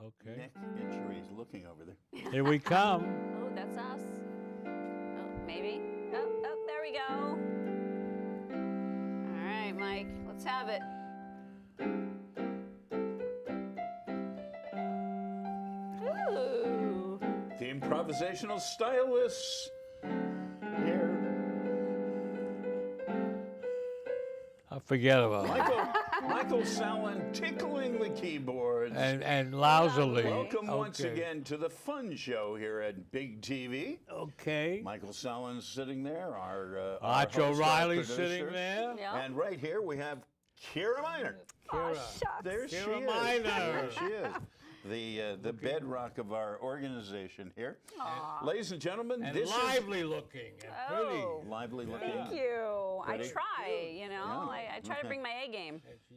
Okay. Neck injury is looking over there. Here we come. Oh, that's us. Oh, maybe. Oh, there we go. All right, Mike, let's have it. Ooh. The improvisational stylists here. I forget about it. Michael Sallen tickling the keyboards. And lousily. Welcome once Okay. again to the fun show here at Big TV. Okay. Michael Sallen's sitting there, our Arch host, our O'Reilly producer. sitting there. Yeah. And right here we have Kiera Miner. Oh, shucks. There she Kiera is. Miner. There she is. The bedrock of our organization here. Aw. Ladies and gentlemen, And this lively looking and Oh. is lively looking. Thank you. Pretty. I try, you know. Yeah. I try to bring my A game. pretty. And she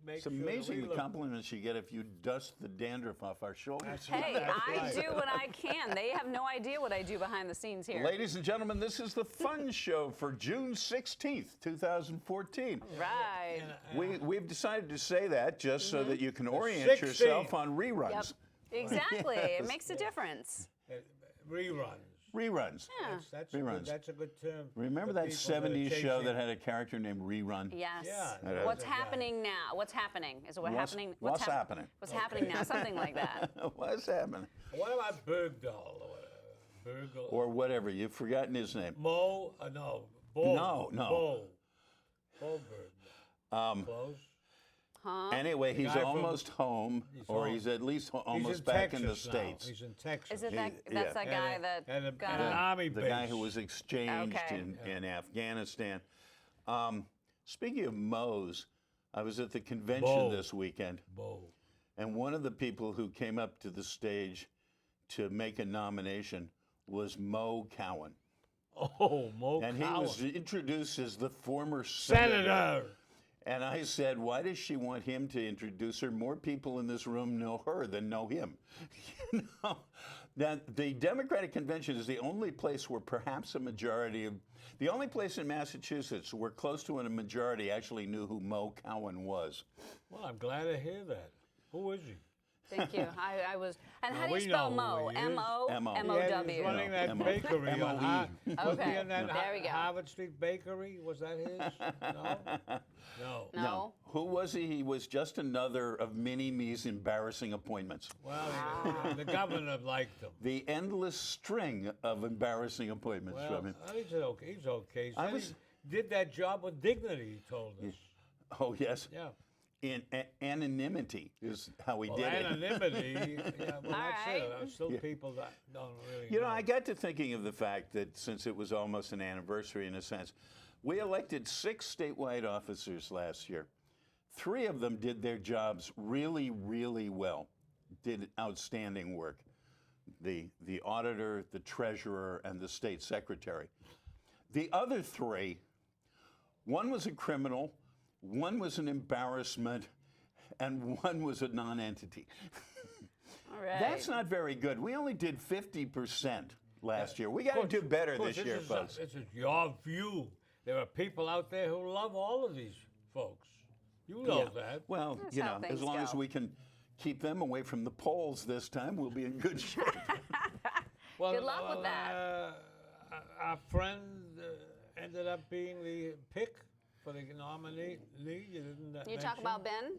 makes It's sure that amazing we the look- compliments you get if you dust the dandruff off our shoulders. Hey, That's I right. do what I can. They have no idea what I do behind the scenes here. Ladies and gentlemen, this is the fun show for June 16th, 2014. Right. We've decided to say that just so that you can orient 16th. yourself on reruns. Yep. Exactly. It makes a difference. Reruns. Reruns. Yeah. That's Reruns. That's a good term. Remember for that people 70s are show chasing- that had a character named Rerun? Yes. Yeah. What's That's a guy. happening now? What's happening? Is it what What's- happening? what's happening? What's happening now? Something like that. What's happening? What about Bergdahl or whatever? Bergdahl. Or whatever. You've forgotten his name. Mo? No. Bo. No. Bo. Bo Bergdahl. Close. Anyway, he's guy from- almost home, or home. he's at least He's almost in back in the Texas now. States. He's in Texas. Is it that? Yeah. That's that guy And that and got an a. army The base. guy who was exchanged Okay. in Afghanistan. Speaking of Mo's, I was at the convention Mo. this weekend, Bo. and one of the people who came up to the stage to make a nomination was Mo Cowan. Oh, Mo And he Cowan. was introduced as the former senator. Senator. And I said, why does she want him to introduce her? More people in this room know her than know him. You know, that the Democratic Convention is the only place where perhaps a majority of, the only place in Massachusetts where close to a majority actually knew who Mo Cowan was. Well, I'm glad to hear that. Who is he? Thank you. I was. And how do you we spell know Mo? who he is. M-O? M-O. Yeah, he was M-O-W. running that M-O. bakery on M-O-E. was he Okay, in that there we go. Harvard Street Bakery? Was that his? No? No. No. Who was he? He was just another of Mini-Me's embarrassing appointments. Well, the governor liked him. The endless string of embarrassing appointments Well, from him. he's okay. He's okay. He I said was- he did that job with dignity, he told us. Oh, yes. Yeah. In anonymity is how he Well, did it. anonymity, yeah, well, that's it. right. There's still people that don't really You know, I got to thinking of the fact that since it was almost an anniversary in a sense, we elected 6 statewide officers last year. 3 of them did their jobs really, really well, did outstanding work. The auditor, the treasurer, and the state secretary. The other 3, one was a criminal, one was an embarrassment, and one was a non-entity. All right. That's not very good. We only did 50% last year. We got to do better Coach, this year, folks. This is your view. There are people out there who love all of these folks. You know that. Well, That's you how know, as things long as go. we can keep them away from the polls this time, we'll be in good shape. Well, Good luck with that. Our friend ended up being the pick for the nominee. You didn't You talk mention? about Ben?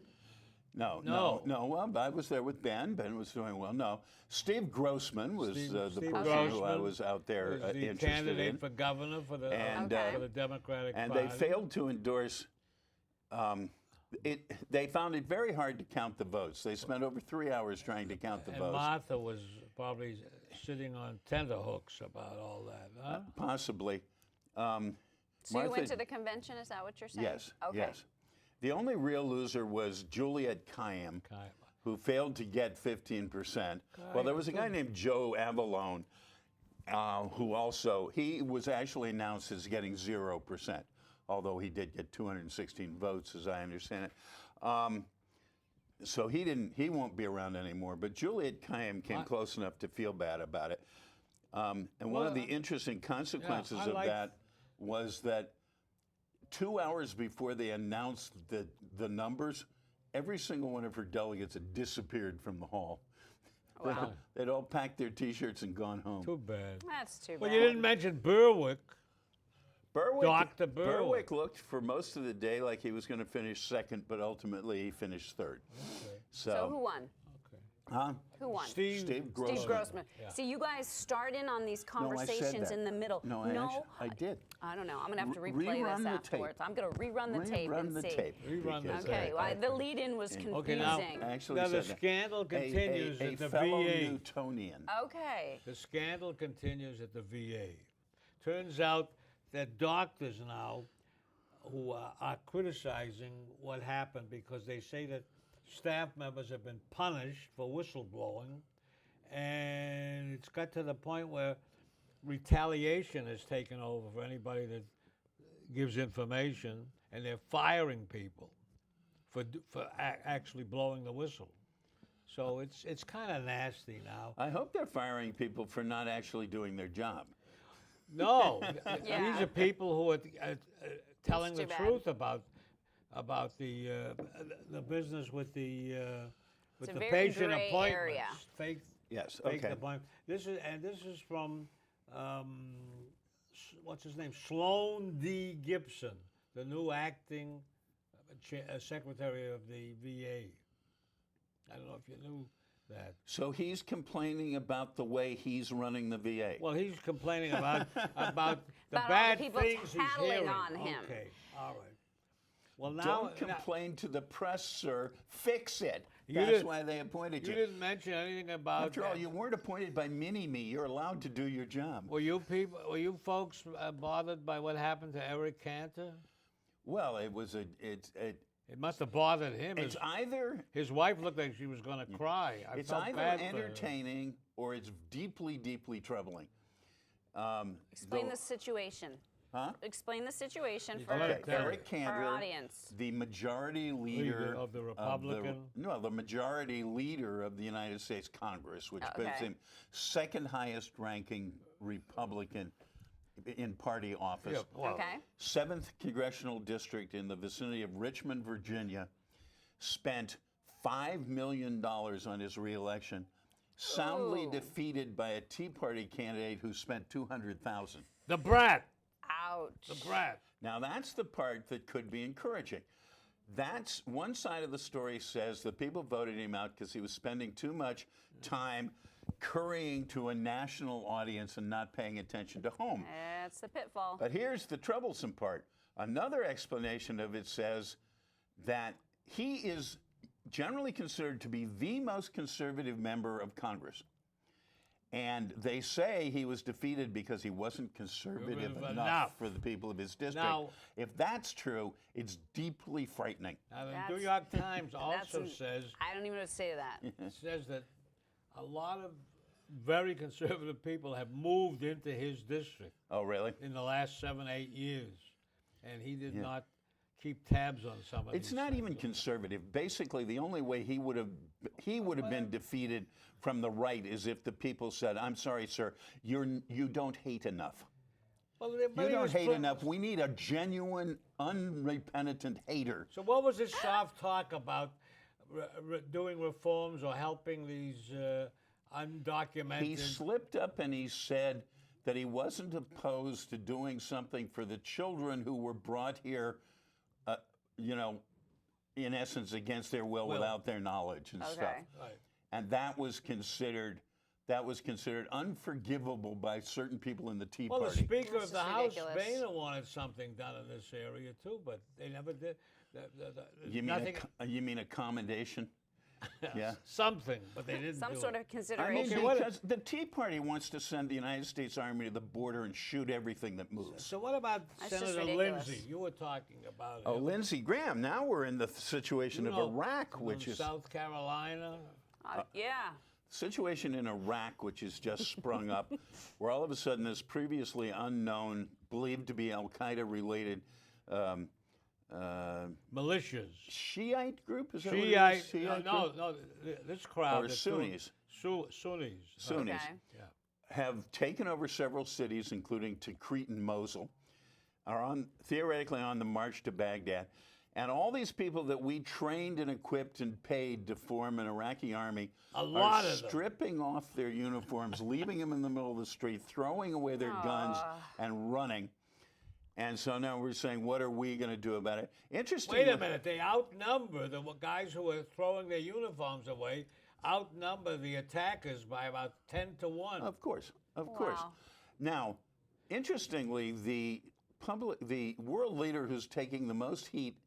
No. Well, I was there with Ben. Ben was doing well. No, Steve Grossman was Steve- the Steve person who I Grossman was out there was the interested candidate in. for governor for the And, Okay. for the Democratic And Party. they failed to endorse. They found it very hard to count the votes. They spent over 3 hours trying to count the And votes. Martha was probably sitting on tenterhooks about all that. Huh? Possibly. So you Martha- went to the convention, is that what you're saying? Yes. Okay. Yes. The only real loser was Juliet Kayyem, Kind who failed to get 15%. Well, there was a guy named Joe Avalone who also, he was actually announced as getting 0%, although he did get 216 votes, as I understand it. So he won't be around anymore. But Juliet Kayyem came close enough to feel bad about it. And one of the interesting consequences of that was that 2 hours before they announced the numbers, every single one of her delegates had disappeared from the hall. Wow. They'd all packed their T-shirts and gone home. Too bad. That's too bad. Well, you didn't mention Berwick. Dr. Berwick looked for most of the day like he was going to finish second, but ultimately he finished third. Okay. So who won? Huh? Who won? Steve Grossman. Steve Grossman. Yeah. See, you guys start in on these No, I said conversations that. in the middle. No, I did. I don't know. I'm going to have to Rerun replay this the afterwards. tape. I'm going to rerun the tape and see. Rerun the because Okay, tape. the lead-in was confusing. Okay, now, I actually now the said that. scandal continues a at the fellow VA. Newtonian. Okay. The scandal continues at the VA. Turns out that doctors now who are criticizing what happened because they say that staff members have been punished for whistleblowing, and it's got to the point where retaliation has taken over for anybody that gives information, and they're firing people for actually blowing the whistle. So it's kind of nasty now. I hope they're firing people for not actually doing their job. No, Yeah. these are people who are telling the too bad. truth about the business with the It's a the very patient gray appointments. area. Fake Yes. fake Okay. appointment. This is from what's his name? Sloan D. Gibson, the new acting secretary of the VA. I don't know if you knew that. So he's complaining about the way he's running the VA. Well, he's complaining about the About all bad the people things he's tattling hearing. on him. Okay, all right. Well, now Don't complain to the press, sir. Fix it. You That's didn't- why they appointed you you. didn't mention anything about. After all, you weren't appointed by Mini-Me. You're allowed to do your job. Were you folks bothered by what happened to Eric Cantor? Well, it It must have bothered him. it's either His wife looked like she was going to cry. I it's felt either bad for her. entertaining or it's deeply, deeply troubling. Explain the situation. Huh? Explain the situation for, Okay, for Eric our Cantor, audience. the majority leader of the Republican. the majority leader of the United States Congress, which puts Okay. him second highest ranking Republican in party office. Yeah, well, Okay. 7th congressional district in the vicinity of Richmond, Virginia, spent $5 million on his reelection, soundly Ooh. defeated by a Tea Party candidate who spent $200,000. The brat. Ouch. The brat. Now that's the part that could be encouraging. That's one side of the story says that people voted him out because he was spending too much time currying to a national audience and not paying attention to home. That's the pitfall. But here's the troublesome part. Another explanation of it says that he is generally considered to be the most conservative member of Congress. And they say he was defeated because he wasn't conservative enough for the people of his district. Now- if that's true, it's deeply frightening. Now, the That's- New York Times also That's- says I don't even know what to say to that. that a lot of very conservative people have moved into his district Oh, really? in the last 7-8 years, and he did not keep tabs on some of It's these not things. even conservative. Basically, the only way he would have been defeated from the right is if the people said, "I'm sorry, sir, you don't hate enough. Well, You don't hate enough. We need a genuine, unrepentant hater." So what was his soft talk about doing reforms or helping these undocumented? He slipped up and he said that he wasn't opposed to doing something for the children who were brought here, in essence, against their will, without their knowledge and stuff. Okay. Right. And that was considered unforgivable by certain people in the Tea Well, the Party. Speaker This of the is House, ridiculous. Boehner, wanted something done in this area too, but they never did. You mean Nothing. you mean accommodation? Yeah. something, but they didn't Some do sort it. of I consideration. mean, what- because the Tea Party wants to send the United States Army to the border and shoot everything that moves. So what about That's just Senator ridiculous. Lindsey? You were talking about Oh, him. Lindsey Graham. Now we're in the situation You of know, Iraq, from which is South Carolina. Yeah. situation in Iraq, which has just sprung up, where all of a sudden this previously unknown, believed to be Al Qaeda related Militias. Shiite group, is that what it Shiite. is? Shiite No, group? no. This crowd. Or that's doing- Sunnis. Sunnis. Sunnis. Okay. Yeah. Have taken over several cities, including Tikrit and Mosul, are theoretically on the march to Baghdad. And all these people that we trained and equipped and paid to form an Iraqi army A lot are of them. stripping off their uniforms, leaving them in the middle of the street, throwing away their guns, and running. And so now we're saying, what are we going to do about it? Interesting. Wait a minute. They outnumber the guys who are throwing their uniforms away. Outnumber the attackers by about 10 to 1. Of course, of course. Wow. Now, interestingly, the world leader who's taking the most heat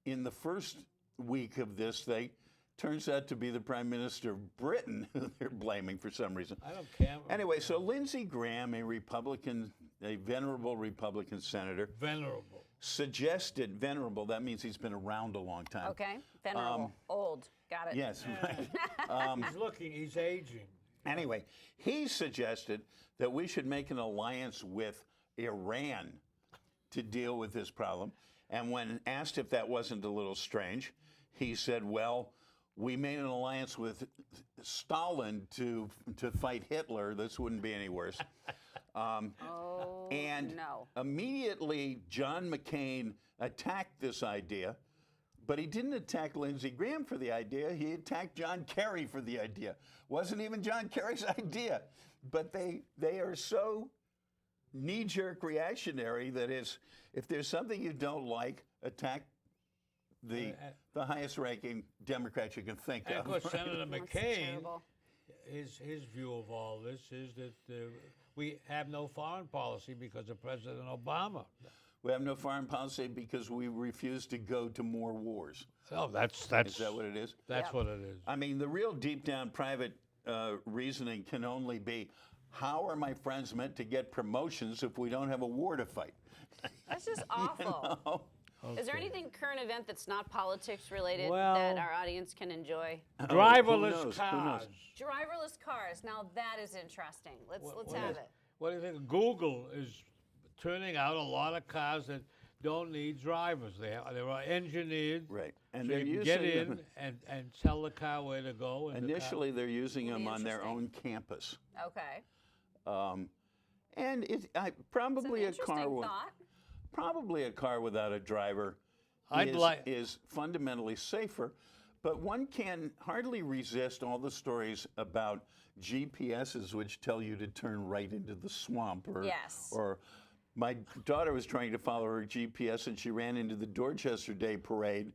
in the first week of this thing turns out to be the Prime Minister of Britain, who they're blaming for some reason. I don't care. Anyway, so Lindsey Graham, a Republican, a venerable Republican senator, Venerable. suggested, venerable, that means he's been around a long time. Okay. Venerable. Old. Got it. Yes, right. He's aging. Anyway, he suggested that we should make an alliance with Iran to deal with this problem. And when asked if that wasn't a little strange, he said, well, we made an alliance with Stalin to fight Hitler. This wouldn't be any worse. Oh, And no. immediately, John McCain attacked this idea, but he didn't attack Lindsey Graham for the idea. He attacked John Kerry for the idea. Wasn't even John Kerry's idea. But they are so knee-jerk reactionary that is, if there's something you don't like, attack the highest-ranking Democrat you can think And of. of course, Senator That's McCain, terrible. his view of all this is that we have no foreign policy because of President Obama. We have no foreign policy because we refuse to go to more wars. Oh, that's Is that what it is? That's Yep. what it is. I mean, the real deep down private reasoning can only be, how are my friends meant to get promotions if we don't have a war to fight? That's just awful. Oh, Is there anything current event that's not politics related Well- that our audience can enjoy? Driverless who knows? cars. Driverless cars. Now that is interesting. Let's What have is- it. What do you think? Google is turning out a lot of cars that don't need drivers. They are engineered. Right. And So they're you can using get them. in and tell the car where to go. And the car- Initially, they're using them on their Interesting. own campus. Okay. And it's It's an probably a interesting car. thought. Probably a car without a driver I'd like- is fundamentally safer, but one can hardly resist all the stories about GPSs which tell you to turn right into the swamp. Yes. Or my daughter was trying to follow her GPS and she ran into the Dorchester Day Parade,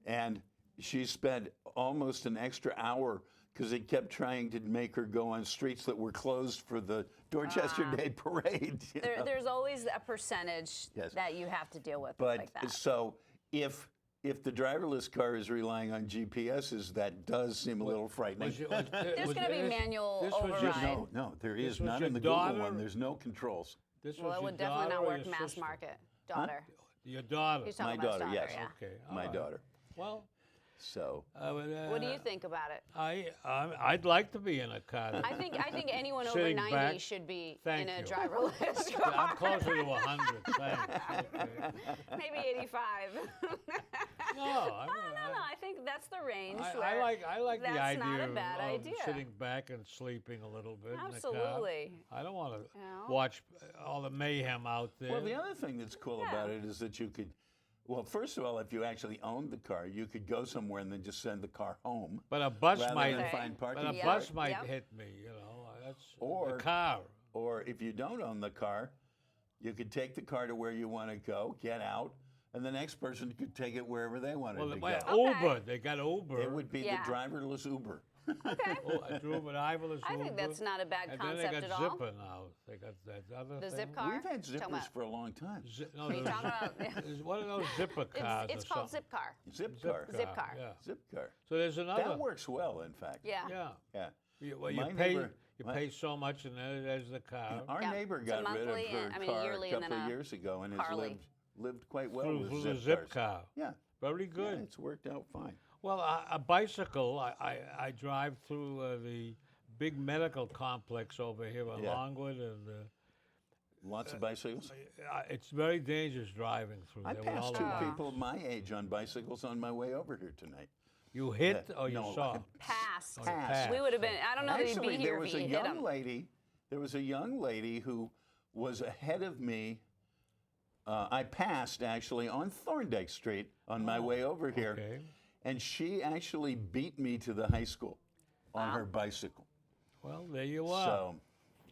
and she spent almost an extra hour because they kept trying to make her go on streets that were closed for the Dorchester Day Parade. you know. There's always a percentage Yes. that you have to deal with But like that. so if the driverless car is relying on GPSs, that does seem a little frightening. Was you- There's was- going to be this- manual this was your- override. No, there is was not your in the Google daughter? one. There's no controls. This Well, was it your would definitely daughter not or work your mass sister? market. Daughter. Your daughter. He's My talking about his daughter, yes. yeah. Okay. all My right. daughter. Well, So What do you think about it? I'd like to be in a car. I think anyone over Sitting 90 back. should be Thank in a you. driverless car. I'm closer to 100. Thanks. Okay. Maybe 85. No, No, I think that's the range. I where like the that's idea not a bad of idea. sitting back and sleeping a little bit in the car. Absolutely. I don't want to You know? watch all the mayhem out there. well, the other thing that's cool about it is that you could. Well, first of all, if you actually owned the car, you could go somewhere and then just send the car home. but a bus rather might than Okay. find parking. But a Yep, bus might yep. hit me, you know. That's Or- the car. Or if you don't own the car, you could take the car to where you want to go, get out, and the next person could take it wherever they wanted Well, to well, go. Uber. They got Uber. It would be Yeah. the driverless Uber. Okay. A driverless I Uber. think that's not a bad And concept then they at got all. Zipper now. They got that other The thing. zip car. We've had Talking zippers about- for a long time. No, Are you there's- talking about? there's one of those zipper cars. It's or called something. zip car. Zip car. Zip car. Yeah. Zip car. So there's another. That works well, in fact. Yeah. Yeah. Yeah. You My pay. neighbor- You my- pay so much, and there's the car. Our Yeah, neighbor it's a got rid of monthly her and- I mean, car yearly a and couple then of a years ago and has Harley. lived quite well Through with the zip zip cars. car. Yeah. Very Yeah, good. it's worked out fine. Well, a bicycle, I drive through the big medical complex over here on Yeah. Longwood, and Lots of bicycles. it's very dangerous driving through I there. with all passed the two bikes. people my age on bicycles on my way over here tonight. You hit Yeah, or you no, saw? Passed. Oh, you passed. We would have been. I don't know that he'd Actually, be there here was if a you hit young him. lady. There was a young lady who was ahead of me. I passed actually on Thorndike Street on my way over here, Okay. and she actually beat me to the high school on her bicycle. Well, there you are.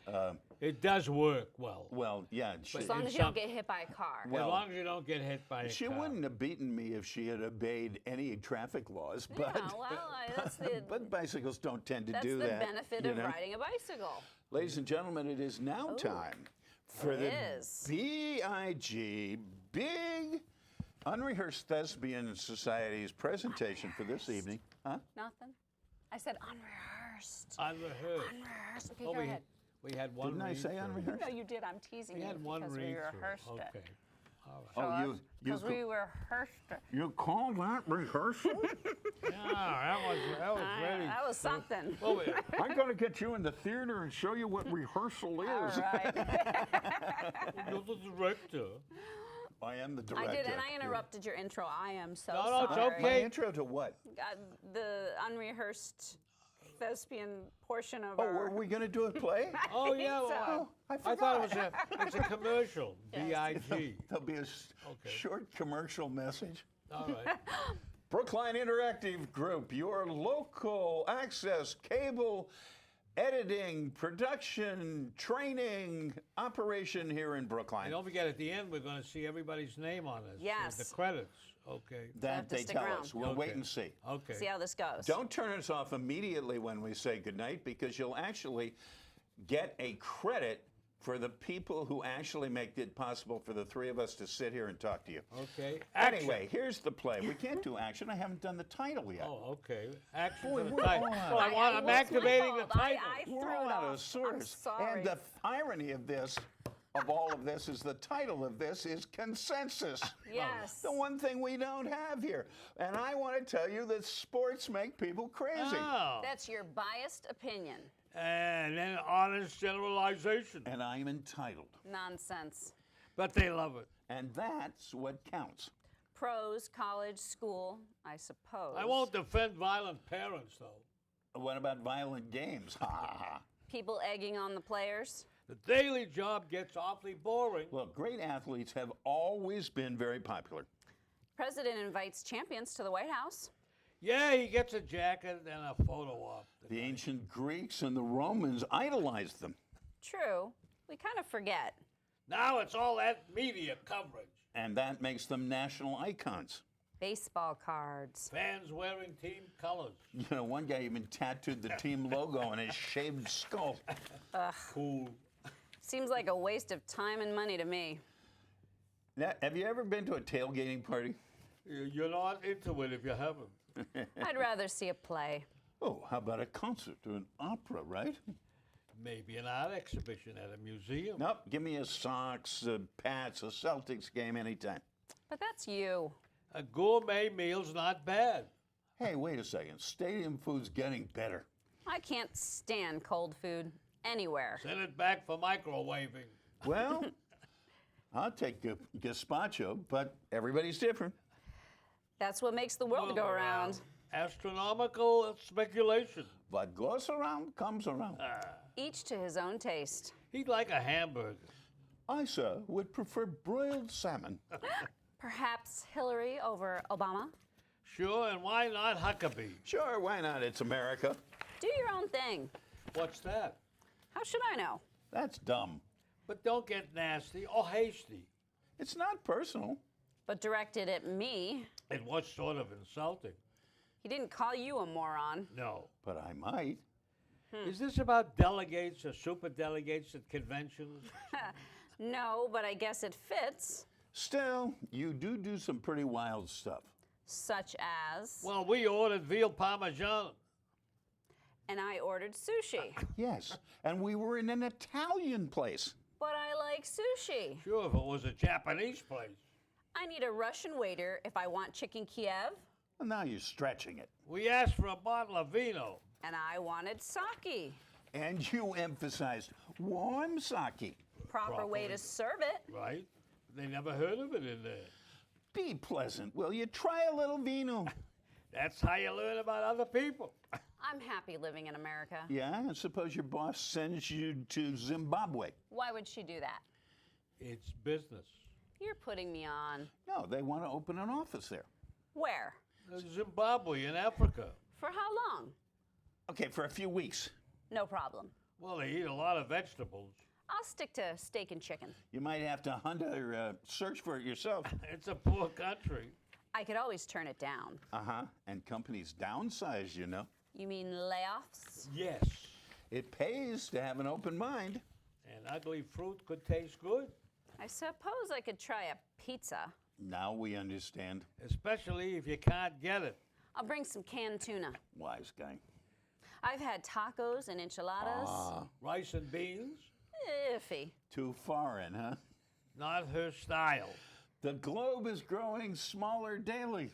So, It does work well. well, yeah, she, As long as you don't get hit by a car. As well, long as you don't get hit by a she car. wouldn't have beaten me if she had obeyed any traffic laws, but Yeah, well, that's the but bicycles don't tend to that's do the that. benefit you of know? riding a bicycle. Ladies and gentlemen, it is now time for It the is. BIG Big Unrehearsed Thespian Society's presentation for this evening. Huh? Nothing. I said unrehearsed. Unrehearsed. Unrehearsed. Okay, Oh, go ahead. we had one. Didn't I say read-through. unrehearsed? No, you did. I'm teasing We you had one because we read rehearsed through. it. Okay. All right. Oh, you Because we rehearsed it. you call that rehearsal? Yeah, that was really. That was something. Oh, wait. I'm going to get you in the theater and show you what rehearsal is. All right. You're the director. I am the I director. did, and I interrupted your intro. I am so No, sorry. it's My okay. intro to what? The unrehearsed thespian portion of Oh, our. were we going to do a play? Oh yeah. so. Well, I I thought it was a commercial. B.I.G. There'll be a Okay. short commercial message. All right. Brookline Interactive Group, your local access cable editing, production, training operation here in And Brookline. don't forget, at the end, we're going to see everybody's name on this. Yes. The credits. Okay. That have to they stick tell around. us. We'll wait Okay. and see. Okay. See how this goes. Don't turn us off immediately when we say goodnight because you'll actually get a credit for the people who actually make it possible for the three of us to sit here and talk to you. Okay. Action. Anyway, here's the play. We can't do action. I haven't done the title yet. Oh, okay. Action Boy, for the we're title. on. Well, I'm It's my activating the fault. I title. We're threw it all out of off. sorts. I'm sorry. And the irony of this, of all of this, is the title of this is consensus. Yes. The one thing we don't have here. And I want to tell you that sports make people crazy. Oh. That's your biased opinion. And then honest generalization. And I'm entitled. Nonsense. But they love it. And that's what counts. Pros, college, school, I suppose. I won't defend violent parents, though. What about violent games? Ha ha ha. People egging on the players. The daily job gets awfully boring. Look, great athletes have always been very popular. President invites champions to the White House. Yeah, he gets a jacket and a photo op. The ancient Greeks and the Romans idolized them. True. We kind of forget. Now it's all that media coverage. And that makes them national icons. Baseball cards. Fans wearing team colors. You know, one guy even tattooed the team logo on his shaved skull. Cool. Seems like a waste of time and money to me. Now, have you ever been to a tailgating party? You're not into it if you haven't. I'd rather see a play. Oh, how about a concert or an opera, right? Maybe an art exhibition at a museum. Nope, give me a Sox, a Pats, a Celtics game anytime. But that's you. A gourmet meal's not bad. Hey, wait a second. Stadium food's getting better. I can't stand cold food anywhere. Send it back for microwaving. Well, I'll take gazpacho, but everybody's different. That's what makes the world go around. Astronomical speculation. What goes around comes around. Each to his own taste. He'd like a hamburger. I, sir, would prefer broiled salmon. Perhaps Hillary over Obama. Sure, and why not Huckabee? Sure, why not? It's America. Do your own thing. What's that? How should I know? That's dumb. But don't get nasty or hasty. It's not personal. But directed at me. It was sort of insulting. He didn't call you a moron. No. But I might. Is this about delegates or super delegates at conventions? No, but I guess it fits. Still, you do some pretty wild stuff. Such as. Well, we ordered veal parmesan. And I ordered sushi. Yes, and we were in an Italian place. But I like sushi. Sure, if it was a Japanese place. I need a Russian waiter if I want chicken Kiev. Well, now you're stretching it. We asked for a bottle of vino. And I wanted sake. And you emphasized warm sake. Proper way to serve it. Right? They never heard of it in there. Be pleasant, will you? Try a little vino. That's how you learn about other people. I'm happy living in America. Yeah, and suppose your boss sends you to Zimbabwe. Why would she do that? It's business. You're putting me on. No, they want to open an office there. Where? Zimbabwe in Africa. For how long? Okay, for a few weeks. No problem. Well, they eat a lot of vegetables. I'll stick to steak and chicken. You might have to hunt or search for it yourself. It's a poor country. I could always turn it down. Uh-huh, and companies downsize, you know. You mean layoffs? Yes. It pays to have an open mind. And ugly fruit could taste good, I suppose I could try a pizza. Now we understand. especially if you can't get it. I'll bring some canned tuna. Wise guy. I've had tacos and enchiladas. Rice and beans, Iffy. Too foreign, huh? not her style. The globe is growing smaller daily.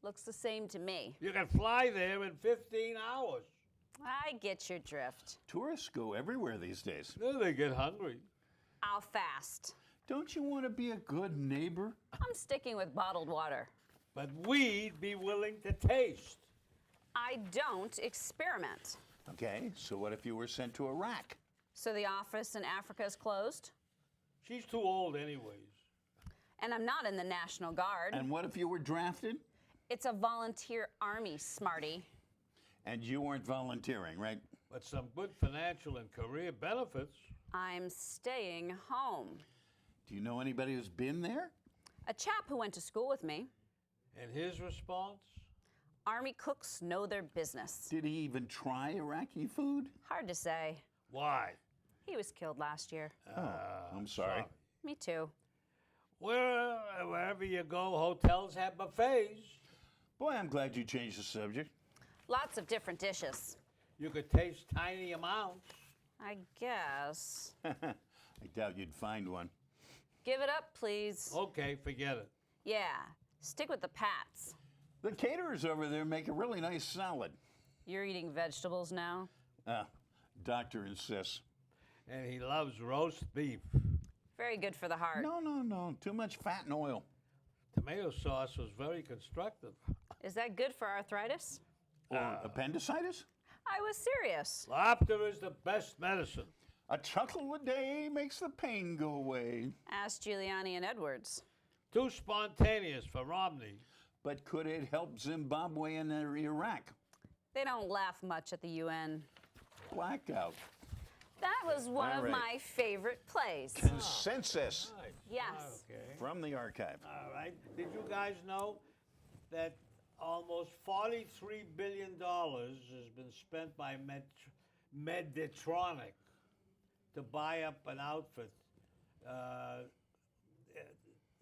Looks the same to me. You can fly there in 15 hours. I get your drift. Tourists go everywhere these days. Then they get hungry. I'll fast. Don't you want to be a good neighbor? I'm sticking with bottled water. But we'd be willing to taste. I don't experiment. Okay, so what if you were sent to Iraq? So the office in Africa is closed? She's too old anyways. And I'm not in the National Guard. And what if you were drafted? It's a volunteer army, smarty. And you weren't volunteering, right? But some good financial and career benefits. I'm staying home. Do you know anybody who's been there? A chap who went to school with me. And his response? Army cooks know their business. Did he even try Iraqi food? Hard to say. Why? He was killed last year. I'm sorry. Me too. Wherever you go, hotels have buffets. Boy, I'm glad you changed the subject. Lots of different dishes. You could taste tiny amounts. I guess. I doubt you'd find one. Give it up, please. Okay, forget it. Yeah, stick with the Pats. The caterers over there make a really nice salad. You're eating vegetables now? Doctor insists. And he loves roast beef. Very good for the heart. No. Too much fat and oil. Tomato sauce was very constructive. Is that good for arthritis? Or appendicitis? I was serious. Laughter is the best medicine. A chuckle a day makes the pain go away. Ask Giuliani and Edwards. Too spontaneous for Romney. But could it help Zimbabwe and Iraq? They don't laugh much at the UN. Blackout. That was one All of right. my favorite plays. Consensus Right. Yes. Okay. from the archive. All right. Did you guys know that almost $43 billion has been spent by Medtronic to buy up an outfit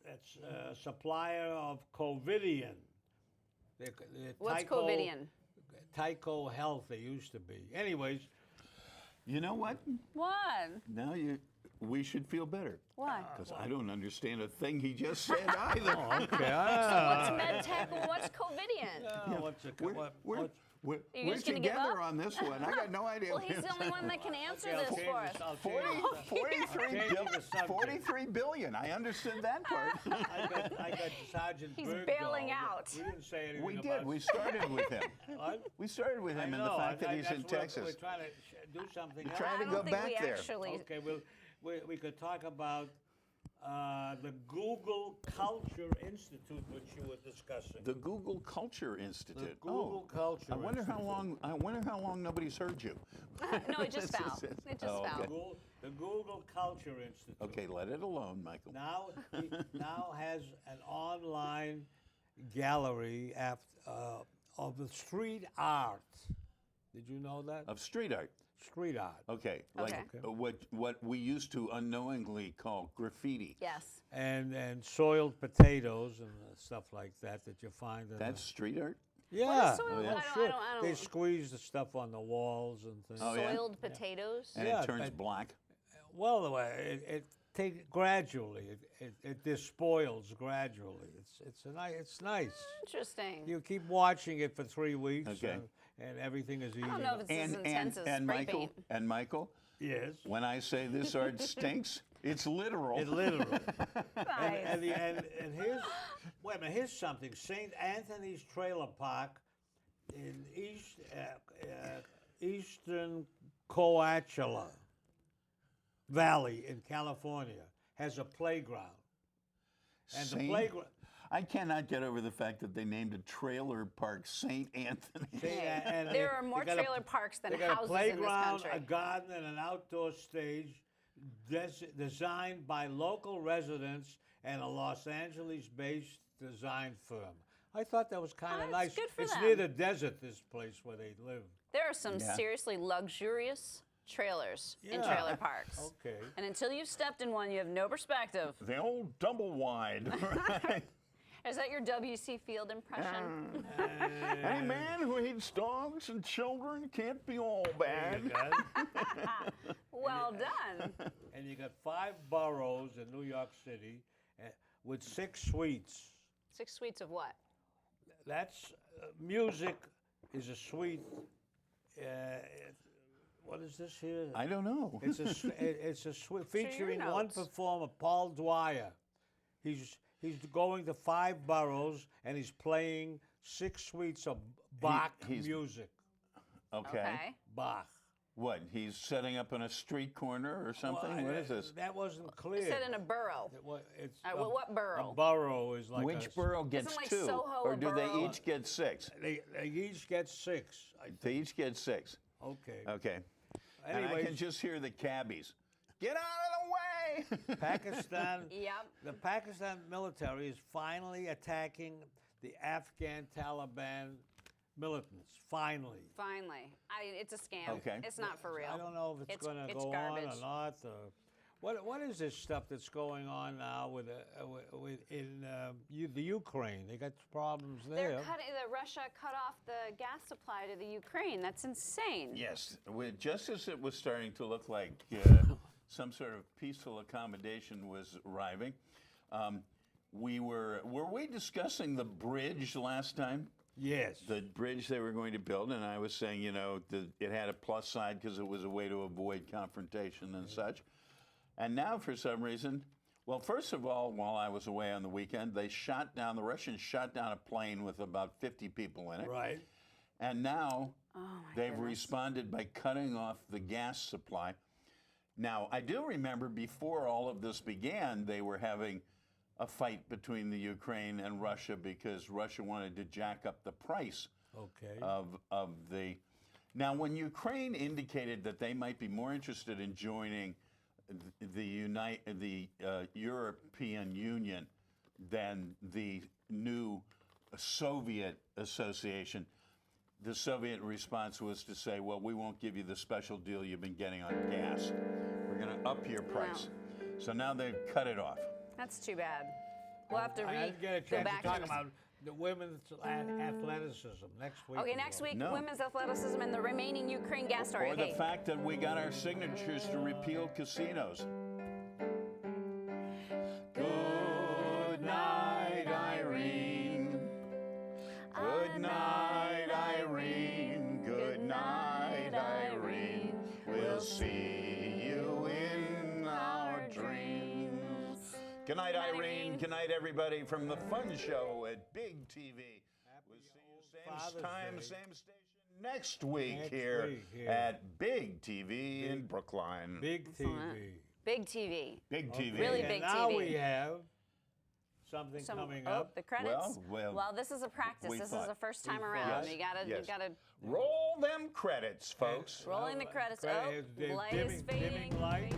that's a supplier of Covidian. What's Covidian? Tyco Health, they used to be. Anyways, You know what? What? Now we should feel better. Why? Because I don't understand a thing he just said either. okay. What's MedTech and what's Covidian? What's a, We're You're just gonna give together up? on this one. I got no idea. Well, he's the only one that can answer Okay, I'll this change for us. this- I'll change this. 43 billion. I understood that part. I got Sergeant He's Bergdahl. bailing out. We didn't say anything We about did. We started with him. What? We started with him I and the know, fact that he's that's in what We're Texas. trying to do something else. trying I to don't go think back we there. actually. Okay, we could talk about The Google Culture Institute, which you were discussing. The Google Culture Institute. Google Culture I wonder how Institute. long. I wonder how long nobody's heard you. No, it just fell. It just Oh, fell. okay. The Google Culture Institute. Okay, let it alone, Michael. Now he now has an online gallery of the street art. Did you know that? Of street art. Street art. Okay, like Okay. what we used to unknowingly call graffiti. Yes. And soiled potatoes and stuff like that you find. In That's street art. yeah. soiled? Oh, I don't- sure. I don't- They squeeze the stuff on the walls and things. Oh, yeah? Soiled potatoes. And Yeah, it turns but- black. Well, the way it take gradually. It despoils gradually. It's nice. Interesting. You keep watching it for 3 weeks, Okay. And everything is easy. I don't know if it's as intense as spray Michael paint. and Michael, Yes. when I say this art stinks, it's literal. It literally. Nice. and here's wait a minute. Here's something. St. Anthony's Trailer Park in eastern Coachella Valley in California has a playground. And the Saint- playground. I cannot get over the fact that they named a trailer park St. Anthony. There are more trailer parks than They got houses a in this playground, country. a garden, and an outdoor stage designed by local residents and a Los Angeles-based design firm. I thought that was kind of Oh, nice. it's good for It's them. near the desert, this place where they live. There are some Yeah. seriously luxurious trailers in Yeah. trailer parks. Okay. And until you've stepped in one, you have no perspective. The old double wide. Right? Is that your W.C. Field impression? Any man who hates dogs and children can't be all bad. Well done. And you got 5 boroughs in New York City with 6 suites. 6 suites of what? That's music is a suite. What is this here? I don't know. It's a suite featuring one notes. performer, Paul Dwyer. He's going to 5 boroughs and he's playing 6 suites of Bach he's- music. Okay. Bach. What? He's setting up in a street corner or something? Well, What is this? That wasn't clear. It said in a borough. It's All right, what borough? A borough is like Which borough gets like 2? Soho Or a do they borough? each get 6? They each get 6. They each get 6. Okay. Okay. And I Anyways, can just hear the cabbies. Get out of the way! Pakistan. Yep. The Pakistan military is finally attacking the Afghan Taliban militants. Finally. Finally. It's a scam. Okay. It's not for real. I don't know if it's going to it's go garbage. on or not. What is this stuff that's going on now in the Ukraine? They got problems there. Russia cut off the gas supply to the Ukraine. That's insane. Yes. Just as it was starting to look like some sort of peaceful accommodation was arriving, were we discussing the bridge last time? Yes. The bridge they were going to build, and I was saying, it had a plus side because it was a way to avoid confrontation and such. And now, for some reason, well, first of all, while I was away on the weekend, the Russians shot down a plane with about 50 people in it. Right. And now they've goodness. responded by cutting off the gas supply. Now, I do remember before all of this began, they were having a fight between the Ukraine and Russia because Russia wanted to jack up the price Okay. of the. Now, when Ukraine indicated that they might be more interested in joining the European Union than the new Soviet association, the Soviet response was to say, well, we won't give you the special deal you've been getting on gas. We're going to up your price. So now they've cut it off. That's too bad. We'll have to I didn't get a go chance back to talk the- about the women's athleticism next week. Okay, next week, No. women's athleticism and the remaining Ukraine gas story. Or the Hey, fact that we got our signatures to repeal casinos. Good night, Irene. Good night, Irene. Good night, Irene. We'll see you in our dreams. Good night, Irene. Good night, everybody, from the Fun Show at Big TV. We'll see you same Father's time, Day. same station next week Next here week here. at Big TV in Brookline. Big TV. Big TV. Big TV. Really And big now TV. we have something coming up. The credits. Well, This is a practice. we This is thought- the first time we around. thought- You gotta, Yes. you gotta roll them credits, folks. rolling the credits. Credit- Oh, they're light is dimming fading. light.